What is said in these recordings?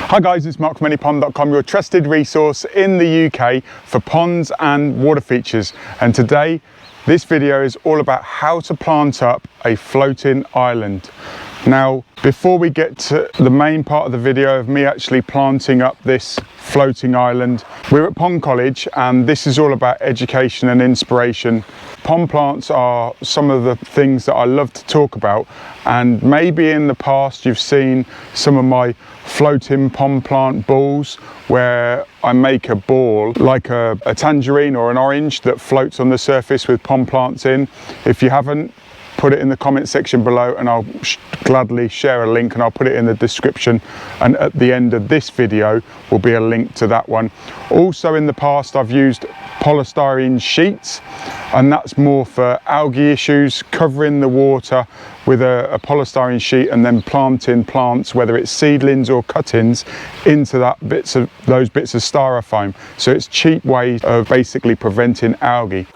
Hi guys, it's Mark from anypond.com, your trusted resource in the UK for ponds and water features. And today, this video is all about how to plant up a floating island. Now, before we get to the main part of the video of me actually planting up this floating island, we're at Pond College and this is all about education and inspiration. Pond plants are some of the things that I love to talk about, and maybe in the past you've seen some of my floating pond plant balls where I make a ball like a tangerine or an orange that floats on the surface with pond plants in. If you haven't, put it in the comment section below and I'll gladly share a link, and I'll put it in the description, and at the end of this video will be a link to that one. Also in the past I've used polystyrene sheets, and that's more for algae issues, covering the water with a polystyrene sheet and then planting plants, whether it's seedlings or cuttings, into those bits of styrofoam. So it's a cheap way of basically preventing algae.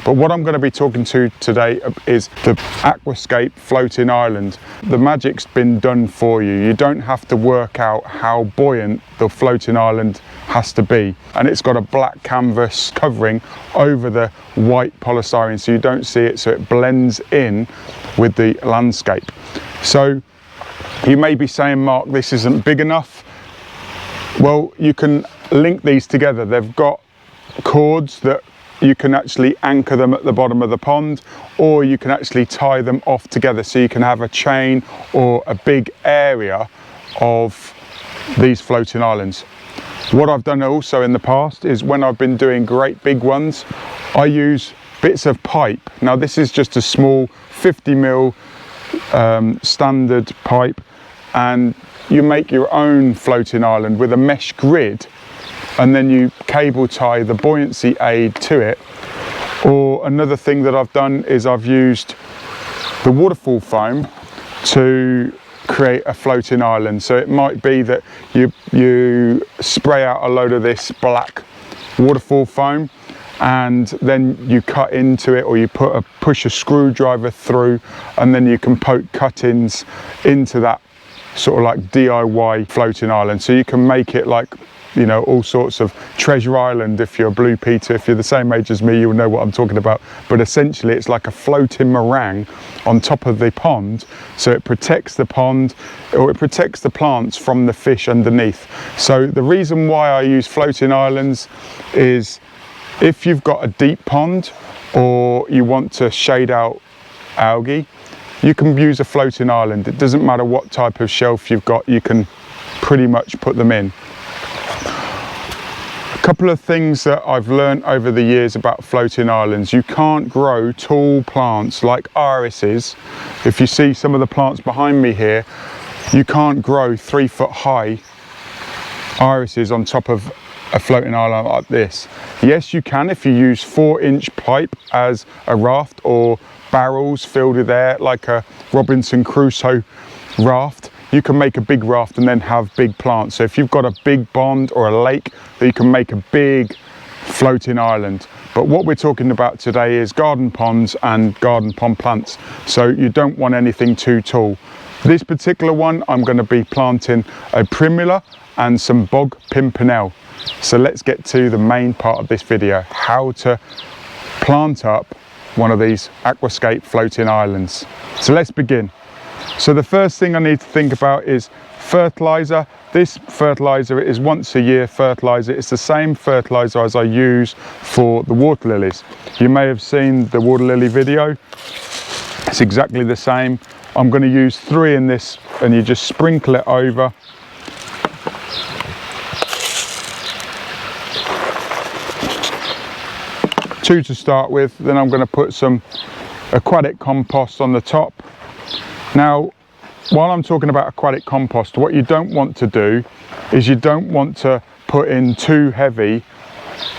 But what I'm going to be talking to today is the aquascape floating island. The magic's been done for you. You don't have to work out how buoyant the floating island has to be. And it's got a black canvas covering over the white polystyrene so you don't see it, so it blends in with the landscape. So you may be saying, Mark, this isn't big enough. Well, you can link these together. They've got cords that you can actually anchor them at the bottom of the pond, or you can actually tie them off together so you can have a chain or a big area of these floating islands. What I've done also in the past is when I've been doing great big ones, I use bits of pipe. Now this is just a small 50mm standard pipe, and you make your own floating island with a mesh grid, and then you cable tie the buoyancy aid to it. Or another thing that I've done is I've used the waterfall foam to create a floating island. So it might be that you spray out a load of this black waterfall foam, and then you cut into it, or you push a screwdriver through, and then you can poke cuttings into that sort of like DIY floating island. So you can make it like, you know, all sorts of Treasure Island. If you're a Blue Peter, if you're the same age as me, you'll know what I'm talking about. But essentially it's like a floating meringue on top of the pond, so it protects the pond, or it protects the plants from the fish underneath. So the reason why I use floating islands is if you've got a deep pond or you want to shade out algae, you can use a floating island. It doesn't matter what type of shelf you've got, you can pretty much put them in. A couple of things that I've learned over the years about floating islands: you can't grow tall plants like irises. If you see some of the plants behind me here, you can't grow 3 foot high irises on top of a floating island like this. Yes, you can if you use 4-inch pipe as a raft, or barrels filled with air like a Robinson Crusoe raft. You can make a big raft and then have big plants. So if you've got a big pond or a lake, you can make a big floating island. But what we're talking about today is garden ponds and garden pond plants. So you don't want anything too tall. This particular one, I'm going to be planting a primula and some bog pimpernel. So let's get to the main part of this video, how to plant up one of these aquascape floating islands. So let's begin. So the first thing I need to think about is fertilizer. This fertilizer is once a year fertilizer. It's the same fertilizer as I use for the water lilies. You may have seen the water lily video. It's exactly the same. I'm going to use 3 in this, and you just sprinkle it over. Two to start with, then I'm going to put some aquatic compost on the top. Now, while I'm talking about aquatic compost, what you don't want to do is you don't want to put in too heavy,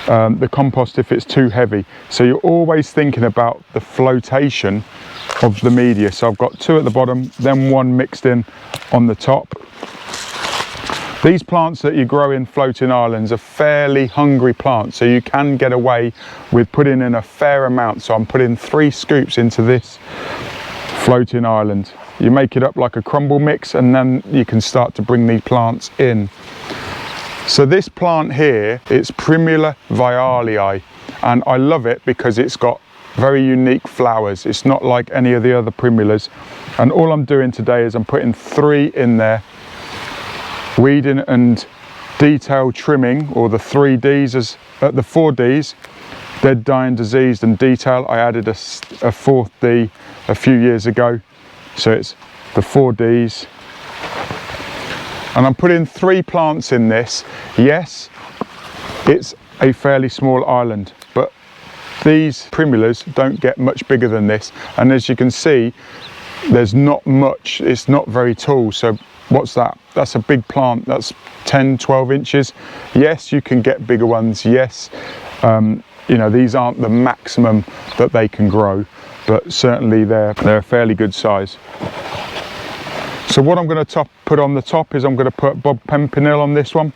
the compost if it's too heavy. So you're always thinking about the flotation of the media. So I've got 2 at the bottom, then 1 mixed in on the top. These plants that you grow in floating islands are fairly hungry plants, so you can get away with putting in a fair amount. So I'm putting 3 scoops into this floating island. You make it up like a crumble mix, and then you can start to bring these plants in. So this plant here, it's Primula vialii, and I love it because it's got very unique flowers. It's not like any of the other primulas. And all I'm doing today is I'm putting 3 in there. Weeding and detail trimming, or the 3Ds, the 4Ds, dead, dying, diseased and detail. I added a 4th D a few years ago, so it's the 4Ds. And I'm putting 3 plants in this. Yes, it's a fairly small island, but these primulas don't get much bigger than this, and as you can see, there's not much, it's not very tall. So what's that? That's a big plant, that's 10-12 inches. Yes, you can get bigger ones. Yes, you know, these aren't the maximum that they can grow, but certainly they're a fairly good size. So what I'm going to put on the top is I'm going to put Bob Pimpernel on this one,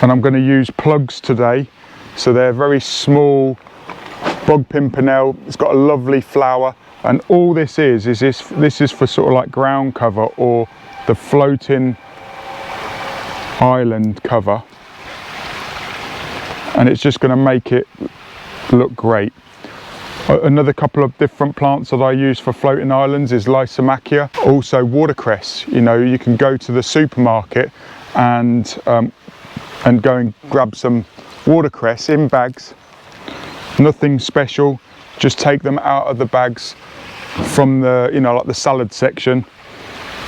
and I'm going to use plugs today. So they're very small Bob Pimpernel. It's got a lovely flower. And all this is this is for sort of like ground cover, or the floating island cover, and it's just going to make it look great. Another couple of different plants that I use for floating islands is Lysomachia, also watercress. You know, you can go to the supermarket and go and grab some watercress in bags. Nothing special, just take them out of the bags from the, you know, like the salad section,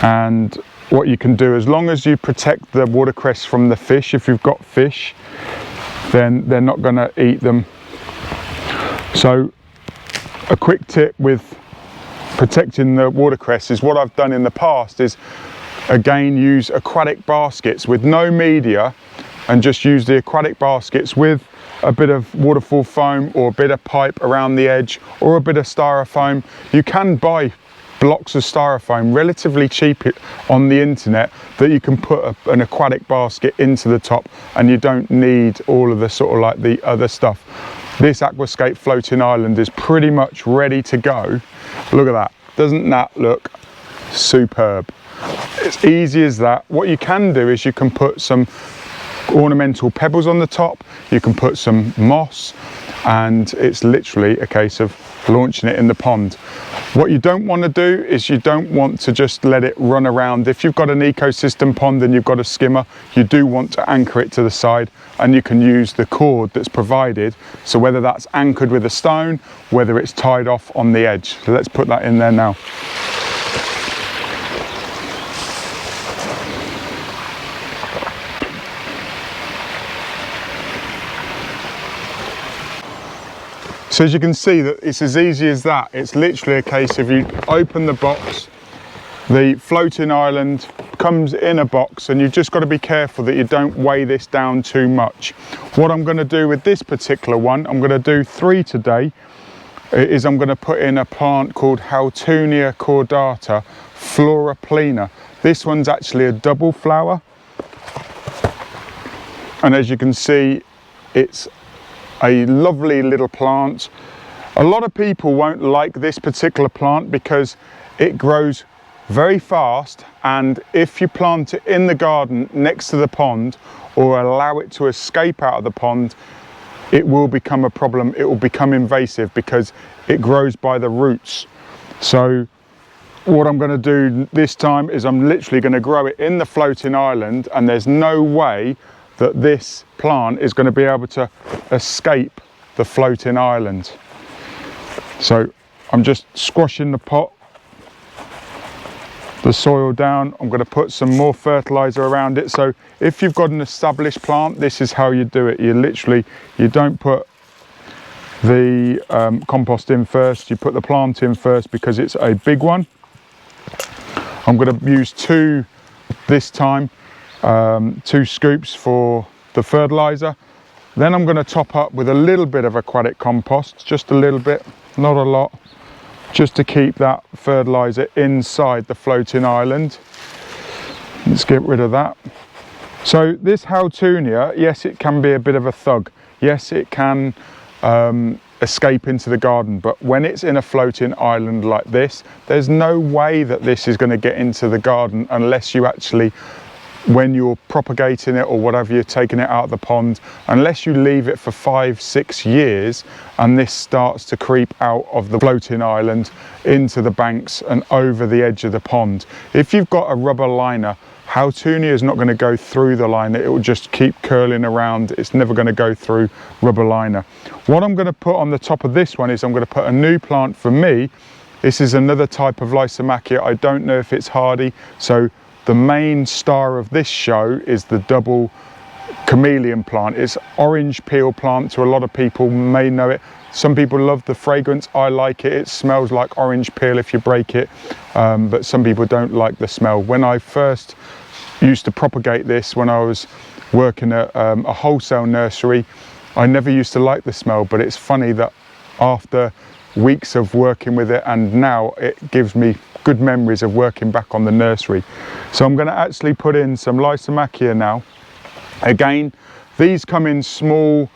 and what you can do, as long as you protect the watercress from the fish, if you've got fish, then they're not going to eat them. So a quick tip with protecting the watercress is, what I've done in the past is, again, use aquatic baskets with no media, and just use the aquatic baskets with a bit of waterfall foam or a bit of pipe around the edge, or a bit of styrofoam. You can buy blocks of styrofoam relatively cheap on the internet that you can put an aquatic basket into the top, and you don't need all of the sort of like the other stuff. This aquascape floating island is pretty much ready to go. Look at that. Doesn't that look superb? It's easy as that. What you can do is you can put some ornamental pebbles on the top, you can put some moss, and it's literally a case of launching it in the pond. What you don't want to do is, you don't want to just let it run around. If you've got an ecosystem pond and you've got a skimmer, you do want to anchor it to the side, and you can use the cord that's provided. So whether that's anchored with a stone, whether it's tied off on the edge. So let's put that in there now. So as you can see, that it's as easy as that. It's literally a case of, you open the box, the floating island comes in a box, and you've just got to be careful that you don't weigh this down too much. What I'm going to do with this particular one, I'm going to do 3 today, is I'm going to put in a plant called Haltunia cordata flora plena. This one's actually a double flower, and as you can see, it's a lovely little plant. A lot of people won't like this particular plant because it grows very fast, and if you plant it in the garden next to the pond, or allow it to escape out of the pond, it will become a problem. It will become invasive because it grows by the roots. So what I'm going to do this time is I'm literally going to grow it in the floating island, and there's no way that this plant is going to be able to escape the floating island. So I'm just squashing the pot, the soil down. I'm going to put some more fertilizer around it. So if you've got an established plant, this is how you do it. You don't put the compost in first, you put the plant in first because it's a big one. I'm going to use 2 this time. 2 scoops for the fertilizer. Then I'm going to top up with a little bit of aquatic compost, just a little bit, not a lot, just to keep that fertilizer inside the floating island. Let's get rid of that. So this Haltunia, yes, it can be a bit of a thug. Yes, it can escape into the garden, but when it's in a floating island like this, there's no way that this is going to get into the garden unless you actually, when you're propagating it or whatever, you're taking it out of the pond, unless you leave it for 5-6 years and this starts to creep out of the floating island into the banks and over the edge of the pond. If you've got a rubber liner, Haltunia is not going to go through the liner, it will just keep curling around, it's never going to go through rubber liner. What I'm going to put on the top of this one is I'm going to put a new plant for me. This is another type of Lysomachia. I don't know if it's hardy, so the main star of this show is the double chameleon plant. It's orange peel plant, to a lot of people may know it. Some people love the fragrance, I like it. It smells like orange peel if you break it, but some people don't like the smell. When I first used to propagate this, when I was working at a wholesale nursery, I never used to like the smell, but it's funny that after weeks of working with it and now it gives me good memories of working back on the nursery. So I'm going to actually put in some Lysomachia now. Again, these come in small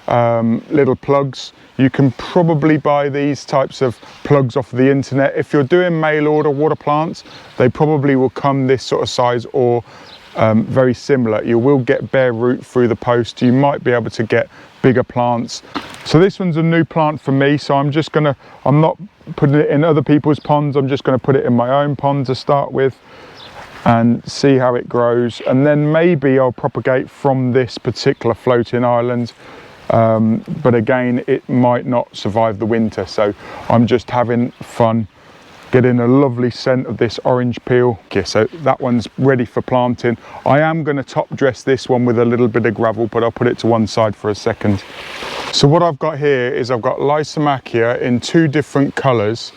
little plugs. You can probably buy these types of plugs off the internet. If you're doing mail order water plants, they probably will come this sort of size or very similar. You will get bare root through the post. You might be able to get bigger plants. So this one's a new plant for me, so I'm not putting it in other people's ponds, I'm just going to put it in my own pond to start with and see how it grows, and then maybe I'll propagate from this particular floating island, but again it might not survive the winter, so I'm just having fun getting a lovely scent of this orange peel. Okay, so that one's ready for planting. I am going to top dress this one with a little bit of gravel, but I'll put it to one side for a second. So what I've got here is I've got Lysomachia in two different colours.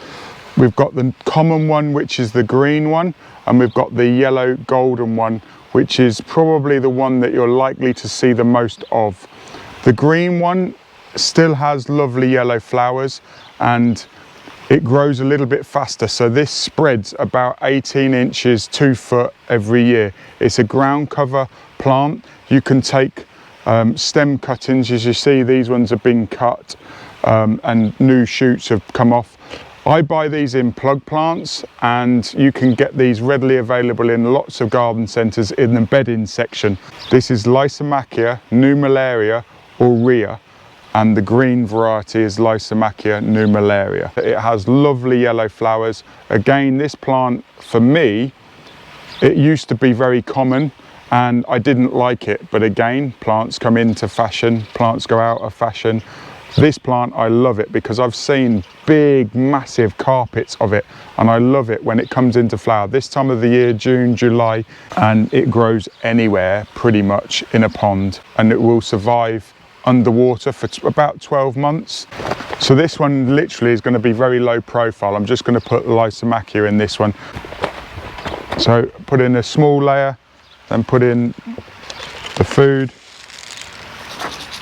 We've got the common one, which is the green one, and we've got the yellow golden one, which is probably the one that you're likely to see the most of. The green one still has lovely yellow flowers and it grows a little bit faster, so this spreads about 18 inches, 2 foot every year. It's a ground cover plant. You can take stem cuttings, as you see these ones have been cut and new shoots have come off. I buy these in plug plants and you can get these readily available in lots of garden centres in the bedding section. This is Lysomachia nummularia aurea, and the green variety is Lysomachia nummularia. It has lovely yellow flowers. Again, this plant for me, it used to be very common and I didn't like it, but again, plants come into fashion, plants go out of fashion. This plant, I love it because I've seen big, massive carpets of it, and I love it when it comes into flower. This time of the year, June, July, and it grows anywhere pretty much in a pond, and it will survive underwater for about 12 months. So this one literally is going to be very low profile. I'm just going to put Lysomachia in this one. So put in a small layer, then put in the food,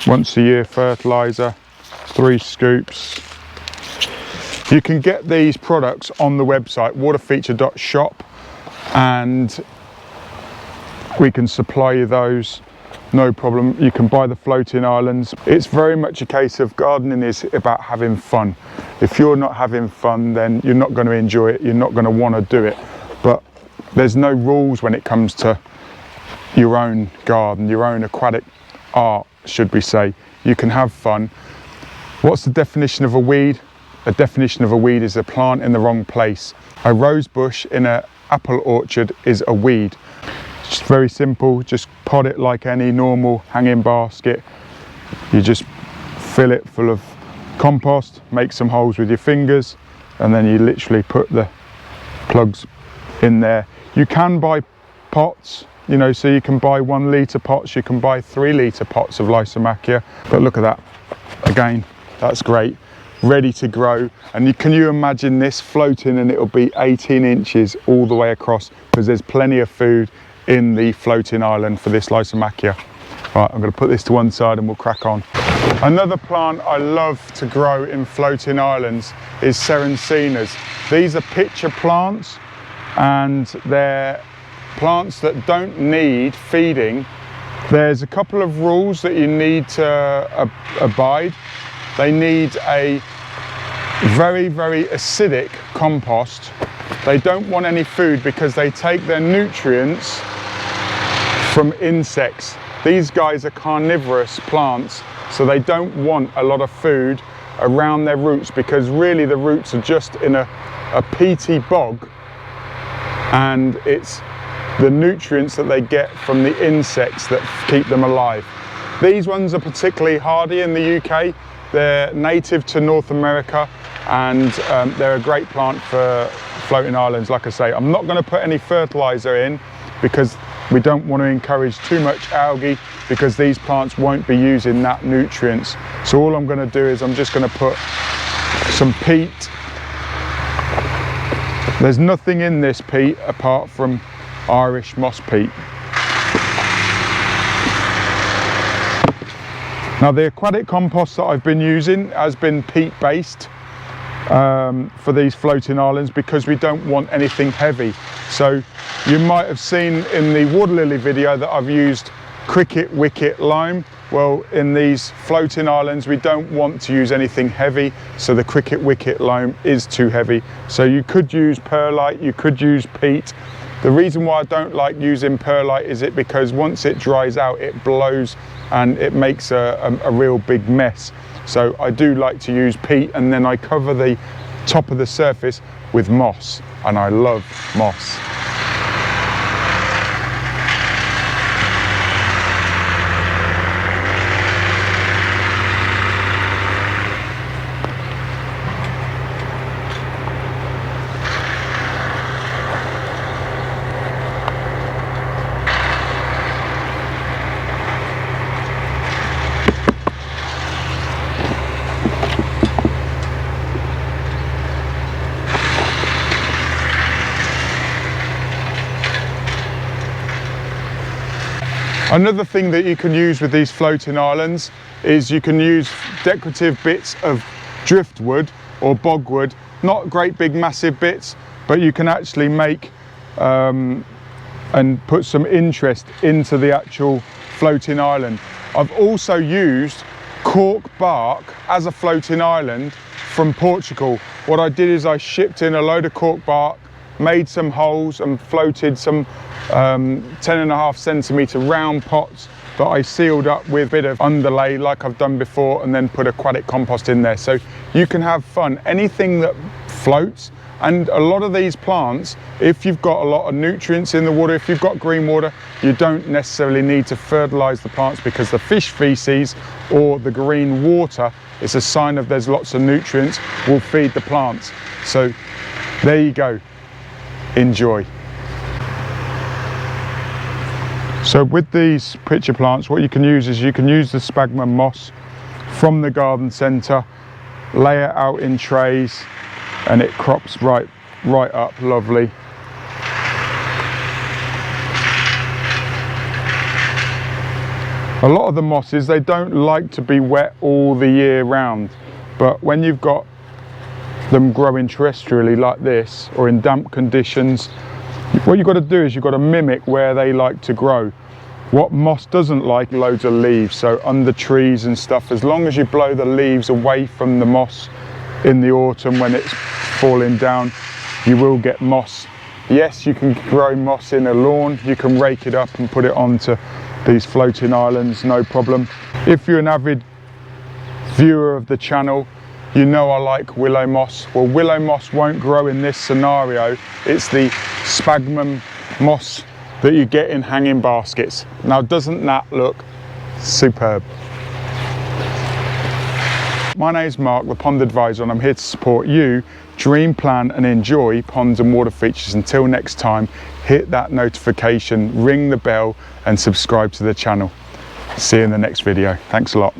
once a year fertilizer, 3 scoops. You can get these products on the website waterfeature.shop and we can supply you those, no problem. You can buy the floating islands. It's very much a case of gardening is about having fun. If you're not having fun, then you're not going to enjoy it, you're not going to want to do it. But there's no rules when it comes to your own garden, your own aquatic art, should we say. You can have fun. What's the definition of a weed? A definition of a weed is a plant in the wrong place. A rose bush in an apple orchard is a weed. It's very simple, just pot it like any normal hanging basket. You just fill it full of compost, make some holes with your fingers, and then you literally put the plugs in there. You can buy pots, you know, so you can buy 1 litre pots, you can buy 3 litre pots of Lysomachia, but look at that, again, that's great, ready to grow. And can you imagine this floating, and it'll be 18 inches all the way across, because there's plenty of food in the floating island for this Lysomachia. Right, I'm going to put this to one side and we'll crack on. Another plant I love to grow in floating islands is sarracenas. These are pitcher plants and they're plants that don't need feeding, there's a couple of rules that you need to abide. They need a very, very acidic compost. They don't want any food because they take their nutrients from insects. These guys are carnivorous plants, so they don't want a lot of food around their roots, because really the roots are just in a peaty bog, and it's the nutrients that they get from the insects that keep them alive. These ones are particularly hardy in the UK. They're native to North America, and they're a great plant for floating islands. Like I say, I'm not going to put any fertilizer in because we don't want to encourage too much algae, because these plants won't be using that nutrients. So all I'm going to do is I'm just going to put some peat. There's nothing in this peat apart from Irish moss peat. Now the aquatic compost that I've been using has been peat based for these floating islands, because we don't want anything heavy. So you might have seen in the water lily video that I've used cricket wicket lime. Well, in these floating islands we don't want to use anything heavy, so the cricket wicket lime is too heavy. So you could use perlite, you could use peat. The reason why I don't like using perlite is because once it dries out, it blows and it makes a real big mess. So I do like to use peat, and then I cover the top of the surface with moss, and I love moss. Another thing that you can use with these floating islands is you can use decorative bits of driftwood or bogwood, not great big massive bits, but you can actually make and put some interest into the actual floating island. I've also used cork bark as a floating island from Portugal. What I did is I shipped in a load of cork bark, made some holes and floated some 10.5 centimetre round pots that I sealed up with a bit of underlay like I've done before, and then put aquatic compost in there. So you can have fun. Anything that floats, and a lot of these plants, if you've got a lot of nutrients in the water, if you've got green water, you don't necessarily need to fertilise the plants, because the fish feces or the green water is a sign of there's lots of nutrients, will feed the plants. So there you go, enjoy. So with these pitcher plants, what you can use is you can use the sphagnum moss from the garden centre, lay it out in trays, and it crops right up lovely. A lot of the mosses, they don't like to be wet all the year round, but when you've got them growing terrestrially like this, or in damp conditions, what you've got to do is you've got to mimic where they like to grow. What moss doesn't like loads of leaves, so under trees and stuff, as long as you blow the leaves away from the moss in the autumn when it's falling down, you will get moss. Yes, you can grow moss in a lawn, you can rake it up and put it onto these floating islands, no problem. If you're an avid viewer of the channel, you know I like willow moss. Well, willow moss won't grow in this scenario. It's the sphagnum moss that you get in hanging baskets. Now, doesn't that look superb? My name's Mark, the Pond Advisor, and I'm here to support you dream, plan and enjoy ponds and water features. Until next time, hit that notification, ring the bell and subscribe to the channel. See you in the next video. Thanks a lot.